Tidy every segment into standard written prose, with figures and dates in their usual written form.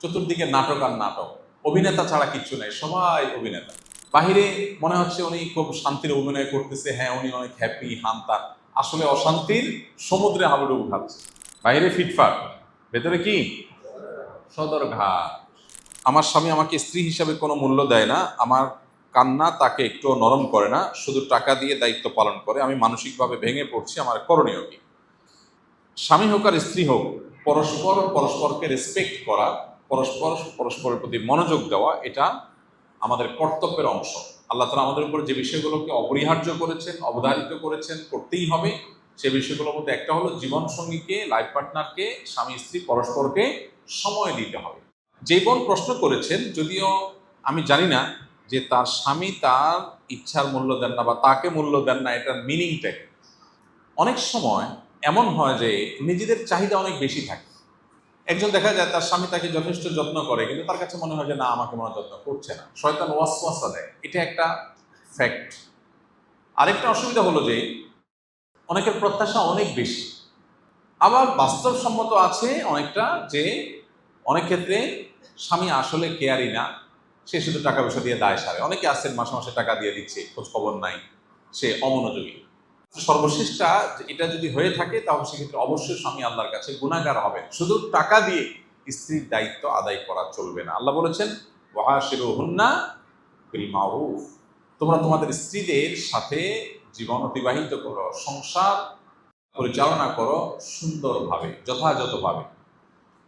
চতুর্দিকে নাটক আর নাটক, অভিনেতা ছাড়া কিচ্ছু নাই, সবাই অভিনেতা। বাহিরে মনে হচ্ছে উনি খুব শান্তির অভিনয় করতেছে, হ্যাঁ উনি অনেক হ্যাপি হান্তা, আসলে অশান্তির সমুদ্রে হাবুডুবু খাচ্ছে। বাইরে ফিটফাট, ভেতরে কি সদরঘাট। আমার স্বামী আমাকে স্ত্রী হিসাবে কোনো মূল্য দেয় না, আমার কান্না তাকে একটু নরম করে না, শুধু টাকা দিয়ে দায়িত্ব পালন করে। আমি মানসিকভাবে ভেঙে পড়ছি, আমার করণীয় কি? স্বামী হোক আর স্ত্রী হোক, পরস্পর পরস্পরকে রেসপেক্ট করা, পরস্পর পরস্পরের প্রতি মনোযোগ দেওয়া, এটা আমাদের কর্তব্যের অংশ। আল্লাহ তাআলা আমাদের উপর যে বিষয়গুলোকে অপরিহার্য করেছেন, অবধারিত করেছেন, করতেই হবে, সে বিষয়গুলোর মধ্যে একটা হলো জীবন সঙ্গীকে, লাইফ পার্টনারকে, স্বামী স্ত্রী পরস্পরকে সময় দিতে হবে। যে বোন প্রশ্ন করেছেন, যদিও আমি জানি না যে তার স্বামী তার ইচ্ছার মূল্য দেন না বা তাকে মূল্য দেন না, এটার মিনিংটা কি। অনেক সময় এমন হয় যে নিজেদের চাহিদা অনেক বেশি থাকে। একজন দেখা যায় তার স্বামী তাকে যথেষ্ট যত্ন করে, কিন্তু তার কাছে মনে হয় যে না, আমাকে মনে হয় যত্ন করছে না, শয়তান ওয়াসওয়াসা দেয়, এটা একটা ফ্যাক্ট। আরেকটা অসুবিধা হলো যে অনেকের প্রত্যাশা অনেক বেশি। আবার বাস্তবসম্মত আছে অনেকটা, যে অনেক ক্ষেত্রে স্বামী আসলে কেয়ারই না, সে শুধু টাকা পয়সা দিয়ে দায় সারে। অনেকে আছেন মাসে মাসে টাকা দিয়ে দিচ্ছে, খোঁজ খবর নাই, সে অমনোযোগী। সর্বশেষটা এটা যদি হয়ে থাকে, তাহলে সেক্ষেত্রে অবশ্যই স্বামী আল্লাহর কাছে গুনাহগার হবেন। শুধু টাকা দিয়ে স্ত্রীর দায়িত্ব আদায় করা চলবে না। আল্লাহ বলেছেন, ওয়াশিরুহুন্না বিল মারুফ, তোমরা তোমাদের স্ত্রীদের সাথে জীবন অতিবাহিত করো, সংসার পরিচালনা করো সুন্দরভাবে, যথাযথভাবে।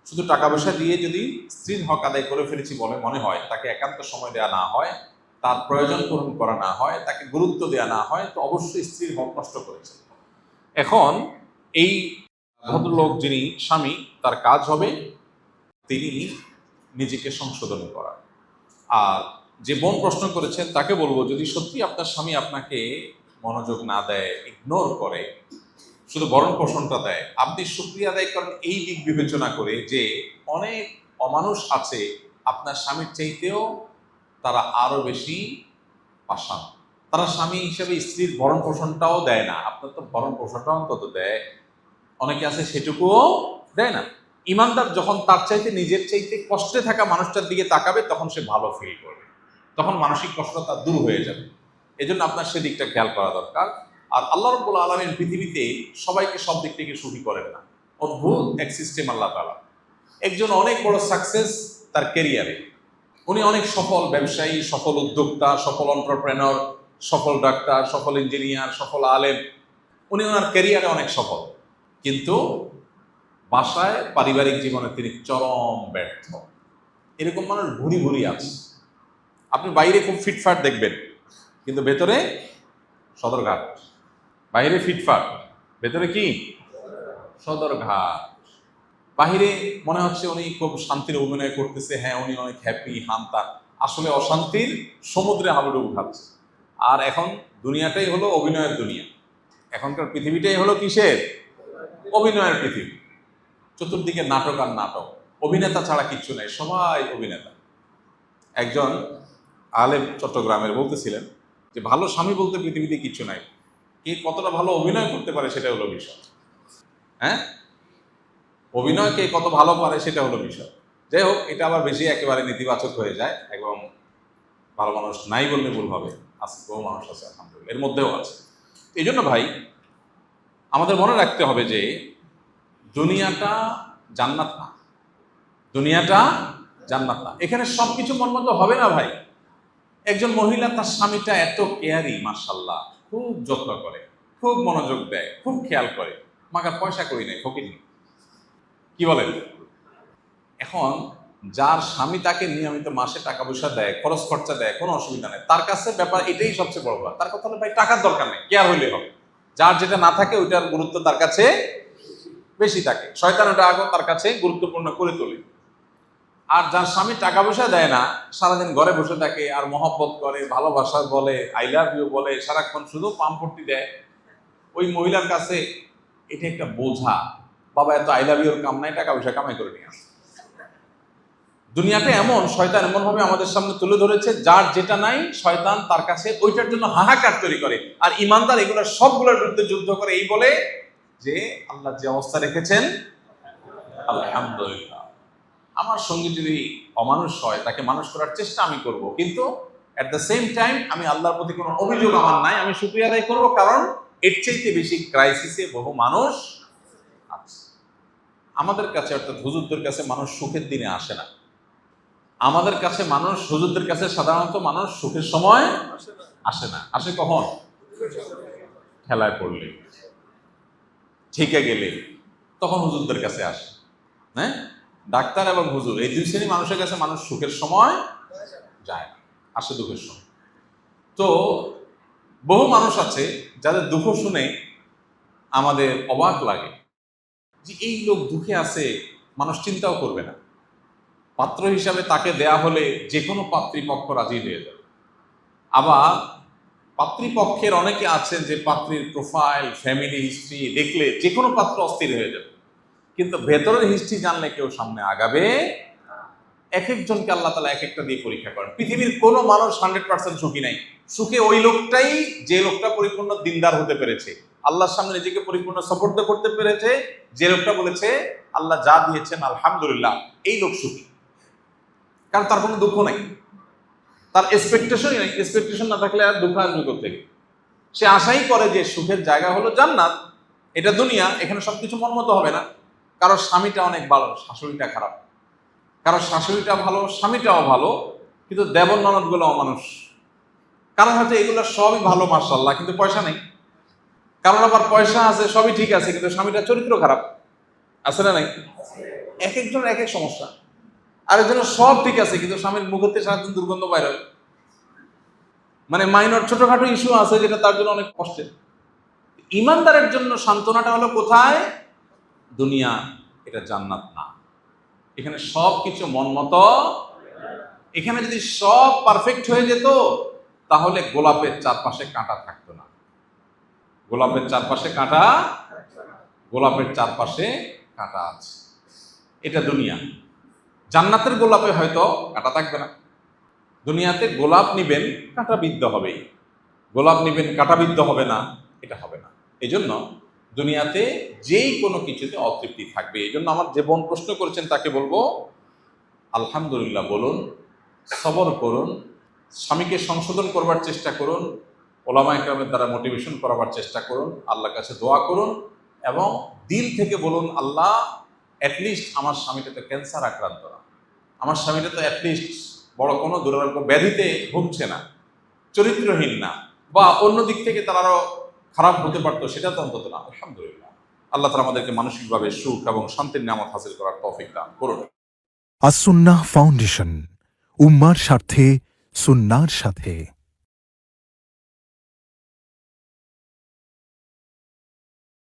শুধু টাকা পয়সা দিয়ে যদি স্ত্রীর হক আদায় করে ফেলেছি বলে মনে হয়, তাকে একান্ত সময় দেওয়া না হয়, তার প্রয়োজন পূরণ করা না হয়, তাকে গুরুত্ব দেওয়া না হয়, তো অবশ্যই স্ত্রীর হক নষ্ট করেছে। এখন এই ভদ্রলোক যিনি স্বামী, তার কাজ হবে তিনি নিজেকে সংশোধন করা। আর যে বোন প্রশ্ন করেছেন তাকে বলবো, যদি সত্যি আপনার স্বামী আপনাকে মনোযোগ না দেয়, ইগনোর করে, শুধু ভরণ পোষণটা দেয়, আপনি শুকরিয়া আদায় করেন এই দিক বিবেচনা করে যে অনেক অমানুষ আছে আপনার স্বামীর চাইতেও তারা আরো বেশি পাষাণ। তারা স্বামী হিসেবে স্ত্রীর ভরণ পোষণটাও দেয় না, আপনার তো ভরণ পোষণটা অন্তত দেয়। অনেকে আছে সেটুকুও দেয় না। ইমানদার যখন তার চাইতে নিজের চাইতে কষ্টে থাকা মানুষটার দিকে তাকাবে, তখন সে ভালো ফিল করবে, তখন মানসিক কষ্ট তার দূর হয়ে যাবে। এই জন্য আপনার সেদিকটা খেয়াল করা দরকার। আর আল্লাহ রাব্বুল আলামিন পৃথিবীতে সবাইকে সব দিক থেকে সুখী করেন না, অদ্ভুত এক সিস্টেম আল্লাহ তাআলা। একজন অনেক বড় সাকসেস তার ক্যারিয়ারে, উনি অনেক সফল ব্যবসায়ী, সফল উদ্যোক্তা, সফল এন্টারপ্রেনর, সফল ডাক্তার, সফল ইঞ্জিনিয়ার, সফল আলেম, উনি ওনার ক্যারিয়ারে অনেক সফল, কিন্তু বাসায় পারিবারিক জীবনে তিনি চরম ব্যর্থ। এরকম মানুষ ভুরি ভুরি আছে। আপনি বাইরে খুব ফিটফাট দেখবেন, কিন্তু ভেতরে সদরঘাট। বাইরে ফিটফাট, ভেতরে কি সদরঘাট। বাহিরে মনে হচ্ছে উনি খুব শান্তির অভিনয় করতেছে, হ্যাঁ উনি অনেক হ্যাপি হান্তা, আসলে অশান্তির সমুদ্রে হাবুডুবু খাচ্ছে। আর এখন দুনিয়াটাই হলো অভিনয়ের দুনিয়া, এখনকার পৃথিবীটাই হলো কিসের? অভিনয়ের পৃথিবী। চতুর্দিকে নাটক আর নাটক, অভিনেতা ছাড়া কিচ্ছু নাই, সবাই অভিনেতা। একজন আলেম চট্টগ্রামের বলতেছিলেন যে ভালো স্বামী বলতে পৃথিবীতে কিচ্ছু নাই, কে কতটা ভালো অভিনয় করতে পারে সেটা হলো বিষয়। হ্যাঁ, অভিনয় কে কত ভালো পারে সেটা হলো বিষয়। যাই হোক, এটা আবার বেশি একেবারে নেতিবাচক হয়ে যায়, এবং ভালো মানুষ নাই বললে ভুল হবে, আজকে বহু মানুষ আছে আলহামদুলিল্লাহ, এর মধ্যেও আছে। এই জন্য ভাই, আমাদের মনে রাখতে হবে যে দুনিয়াটা জান্নাত না, দুনিয়াটা জান্নাত না। এখানে সবকিছু মন মতো হবে না ভাই। একজন মহিলা তার স্বামীটা এত কেয়ারি, মাশাআল্লাহ, খুব যত্ন করে, খুব মনোযোগ দেয়, খুব খেয়াল করে, মাগার পয়সা করি নাই, ফকির নেই, কি বলেন? এখন যার স্বামী তাকে নিয়মিত মাসে টাকা পয়সা দেয়, খরচ খরচা দেয়, কোনো অসুবিধা নেই, তার কাছে ব্যাপার এটাই সবচেয়ে বড় ব্যাপার। তার কথা হলো ভাই, টাকার দরকার নেই, কেয়ার হইলে হবে। যার যেটা না থাকে ওইটার গুরুত্ব তার কাছে বেশি থাকে, শয়তান ওটা আগে তার কাছে গুরুত্বপূর্ণ করে তোলে। আর যার স্বামী টাকা পয়সা দেয় না, সারাদিন ঘরে বসে থাকে আর মহব্বত করে, ভালোবাসা বলে, আই লাভ ইউ বলে, সারাক্ষণ শুধু পাম্পটি দেয়, ওই মহিলার কাছে এটা একটা বোঝা। বাবা এত আই লাভ ইউর কাম নাই, টাকা পয়সা কামাই করে নিয়ে আসে। দুনিয়াটা এমন, শয়তান এমন ভাবে আমাদের সামনে তুলে ধরেছে, যার যেটা নাই শয়তান তার কাছে ওইটার জন্য হাহাকার তৈরি করে। আর ইমানদার এগুলোর সবগুলোর বিরুদ্ধে যুদ্ধ করে, এই বলে যে আল্লাহ যে অবস্থা রেখেছেন আলহামদুলিল্লাহ। আমার সঙ্গে যদি অমানুষ হয় তাকে মানুষ করার চেষ্টা আমি করব, কিন্তু অ্যাট দ্য সেম টাইম আমি আল্লাহর প্রতি কোনো অভিযোগ আমার নাই, আমি শুকরিয়া আদায় করবো, কারণ এর চাইতে বেশি ক্রাইসিসে বহু মানুষ আছে। আমাদের কাছে অর্থাৎ হুজুরদের কাছে মানুষ সুখের দিনে আসে না। আমাদের কাছে মানুষ, হুজুরদের কাছে সাধারণত মানুষ সুখের সময় আসে না। আসে কখন? খেলায় পড়লে, ঠিকে গেলে, তখন হুজুরদের কাছে আসে। হ্যাঁ, ডাক্তার এবং হুজুর এই দুই শ্রেণী মানুষের কাছে মানুষ সুখের সময় যায় না, আসে দুঃখের সময়। তো বহু মানুষ আছে যাদের দুঃখ শুনে আমাদের অবাক লাগে যে এই লোক দুঃখে আছে, মানুষ চিন্তাও করবে না। পাত্র হিসাবে তাকে দেয়া হলে যে কোনো পাত্রীপক্ষ রাজি হয়ে যাবে। আবার পাত্রীপক্ষের অনেকে আছেন যে পাত্রীর প্রোফাইল, ফ্যামিলি হিস্ট্রি দেখলে যে কোনো পাত্র অস্থির হয়ে যাবে, কিন্তু ভেতরের হিস্ট্রি জানলে কেউ সামনে আগাবে। এক একজনকে আল্লাহ তাআলা এক একটা দিয়ে পরীক্ষা করেন। পৃথিবীর কোনো মানুষ 100% সুখী নাই। সুখে ওই লোকটাই যে লোকটা পরিপূর্ণ দিনদার হতে পেরেছে, আল্লাহর সামনে নিজেকে পরিপূর্ণ সাপোর্ট করতে পেরেছে, যে লোকটা বলেছে আল্লাহ যা দিয়েছেন আলহামদুলিল্লাহ, এই লোক সুখী। কারণ তার কোনো দুঃখ নাই, তার এক্সপেকটেশনই নাই। এক্সপেকটেশন না থাকলে আর দুঃখ আসবে কোত্থেকে? সে আশাই করে যে সুখের জায়গা হলো জান্নাত, এটা দুনিয়া, এখানে সবকিছু মন মতো হবে না। কারো স্বামীটা অনেক ভালো, শাশুড়িটা খারাপ, কারো শাশুড়িটা ভালো, স্বামীটাও ভালো, কিন্তু দেবর ননদ গুলো অমানুষ। কারণ হয়তো এগুলো সবই ভালো মাশাআল্লাহ, কিন্তু পয়সা নেই। কারণ আবার পয়সা আছে, সবই ঠিক আছে, কিন্তু স্বামীটার চরিত্র খারাপ। আছে না নাই? এক একজনের এক এক সমস্যা। আরেকজনের সব ঠিক আছে, কিন্তু স্বামীর মুখতে সারাদিন দুর্গন্ধ বাইর হয়। মানে মাইনর ছোটখাটো ইস্যু আছে যেটা তার জন্য অনেক কষ্টের। ইমানদারের জন্য সান্ত্বনাটা হলো কোথায়? দুনিয়া, এটা জান্নাত না। এখানে সব কিছু মন মতো। এখানে যদি সব পারফেক্ট হয়ে যেত তাহলে গোলাপের চারপাশে কাঁটা থাকতো না। গোলাপের চারপাশে কাঁটা, গোলাপের চারপাশে কাঁটা আছে, এটা দুনিয়া। জান্নাতের গোলাপে হয়তো কাঁটা থাকবে না। দুনিয়াতে গোলাপ নিবেন, কাঁটাবিদ্ধ হবেই। গোলাপ নিবেন, কাঁটাবিদ্ধ হবে না, এটা হবে না। এই জন্য দুনিয়াতে যেই কোনো কিছুতে অতৃপ্তি থাকবে। এই জন্য আমার যে বোন প্রশ্ন করেছেন তাকে বলবো আলহামদুলিল্লাহ বলুন, সবর করুন, স্বামীকে সংশোধন করবার চেষ্টা করুন, ওলামা ইকরামের দ্বারা মোটিভেশন করাবার চেষ্টা করুন, আল্লাহর কাছে দোয়া করুন, এবং দিল থেকে বলুন আল্লাহ অ্যাটলিস্ট আমার স্বামীটা তো ক্যান্সার আক্রান্ত না, আমার স্বামীটা তো অ্যাটলিস্ট বড় কোনো দুরারোগ্য ব্যাধিতে ভুগছে না, চরিত্রহীন না, বা অন্য দিক থেকে তার আরো খারাপ হতে পারতো, সেটা তো অন্তত না। আলহামদুলিল্লাহ, আল্লাহ তাআলা আমাদেরকে মানসিকভাবে সুখ এবং শান্তির নিয়ামত হাসিল করার তৌফিক দান করুন। আস-সুন্নাহ ফাউন্ডেশন, উম্মার স্বার্থে সুন্নাহর সাথে।